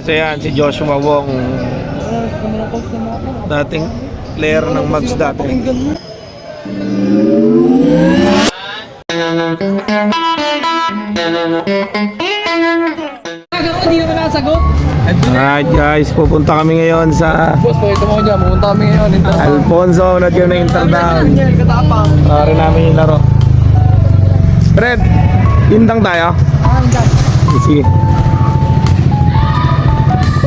guys, ayan si Joshua Wong, dating player ng Mavs dati. Alright guys, pupunta kami ngayon sa Boss, pakita mo ko dyan. Pupunta kami ngayon. Alfonso Nagyo na Intertown. Para namin yung laro. Fred, Intang tayo? Sige.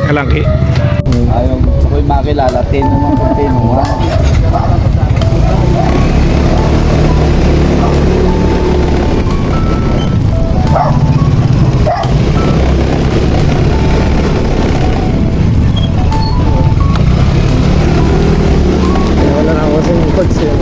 Kalangki. Ayaw, ako'y makilala. Tino mo kung tino mo. Wala na ako sa coach yun.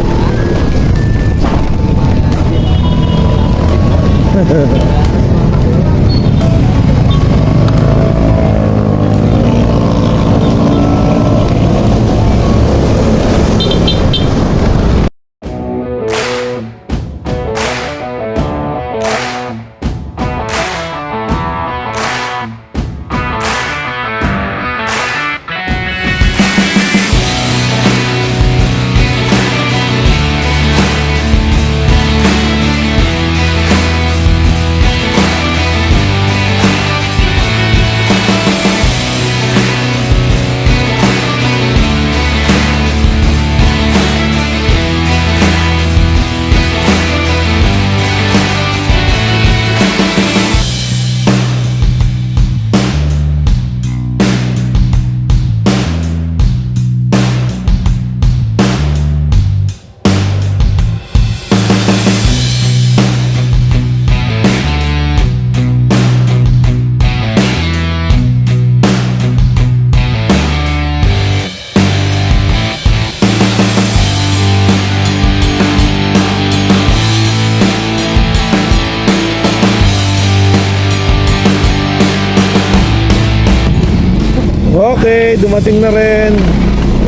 Okay, dumating na rin.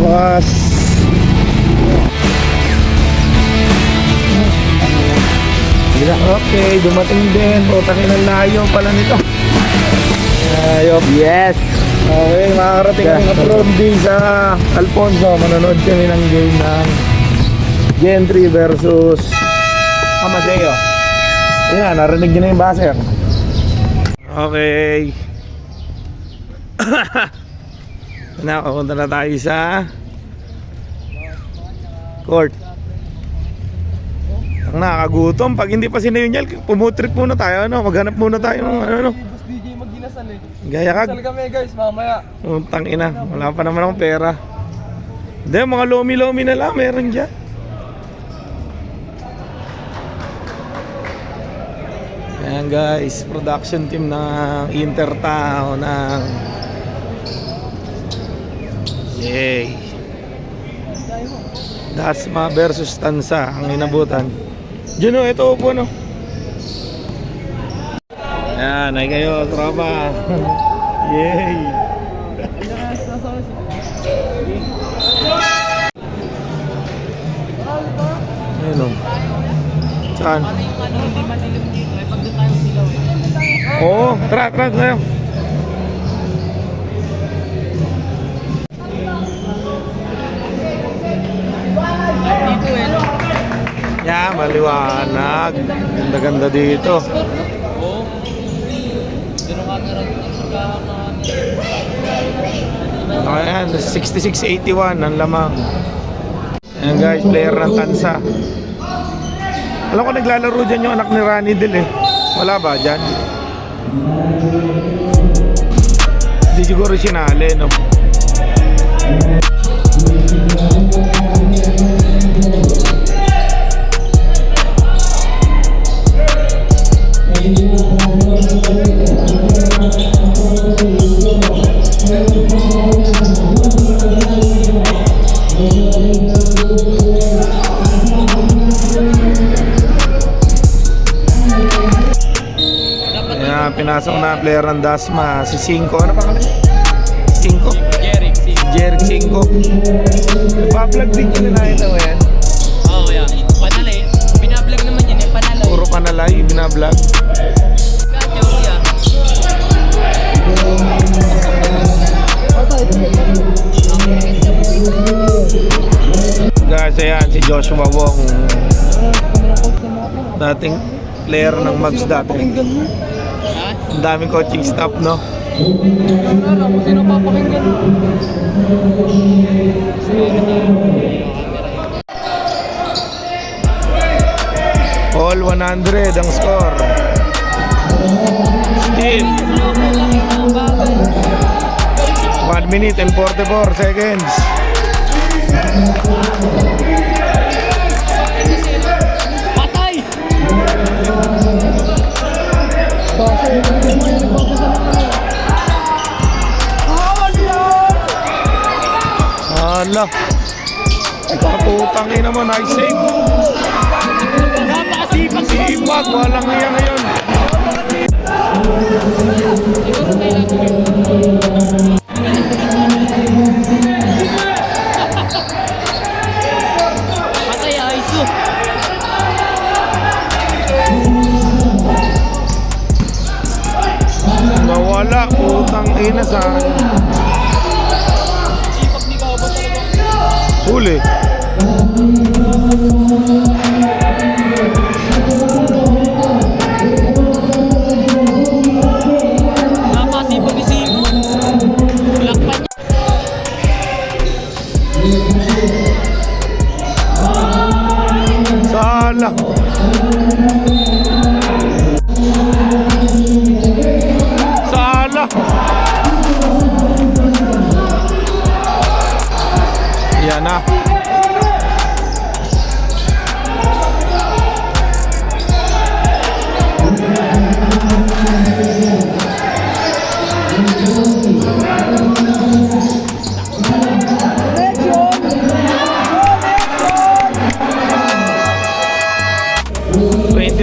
Wakas. Okay, dumating din. Putangin ang layo pala nito. Ayop. Yes! Okay, makakarating kami abroad din sa Alfonso. Manonood kami ng game ng Gentry versus Amadeo. Ayan, narinig nyo na yung buzzer. Okay. Nakapunta na tayo sa court. Ang nakakagutom. Pag hindi pa sinayunyal, pumutrip muna tayo, ano? Maghanap muna tayo ng ano. DJ magdinasal eh. Gaya kag. Dinasal kami guys, mamaya. Utang ina, wala pa naman akong pera. Hindi, mga lomi-lomi na lang meron dyan. Ayan guys, production team ng Intertown ng yay. Dasma versus Tansa ang inabutan. Juno, ito upo no. Ayan, ay kayo, tropa. Yay. Ayun o. Saan? Oo, tara tayo. Yeah, maliwanag. Ganda-ganda dito. Ayan, 6681 ang lamang. Ayan guys, player ng Tansa. Alam ko naglalaro dyan yung anak ni Rani Del eh. Wala ba dyan? Hindi siguro sinali, no? Pinasok na player ng Dasma, si Cinco. Ano pa kami? Cinco? Jeric Cinco. Nagpa-vlog din yun na ito yan. Oo, yeah. Panalay. Binablog naman yun eh, panalay. Puro panalay, binablog. Kadyo, yeah. Isa yan, si Joshua Wong. Dating player ng Mavs dati. Ha? Ang daming coaching staff, no? Alam ko sino papakinggan mo. All 100 ang score. Steve. 1 minute and 44 seconds. Patay! Hala. Kaputang ina mo, nice save. Napakasipag si Sipag, walang iya ngayon. Patay, Aisu. Nawala, putang ina sa Sipag ni Kabo talaga. huli. Napakasipag ni Simo. Lakpan niya. Sala. Sala. Yan na.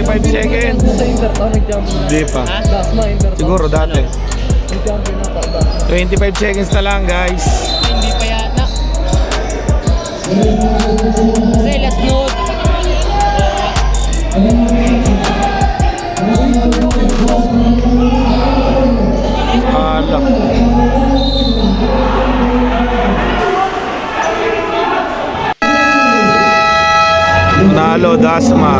Five seconds. Sa Intertown, nag-jump na. Di pa. Ha? Dasma, Intertown. Siguro dati. Nag-jump na para 25 seconds na lang, guys. Hindi pa yata. Kasi last note. Hala. Nalo, Dasma.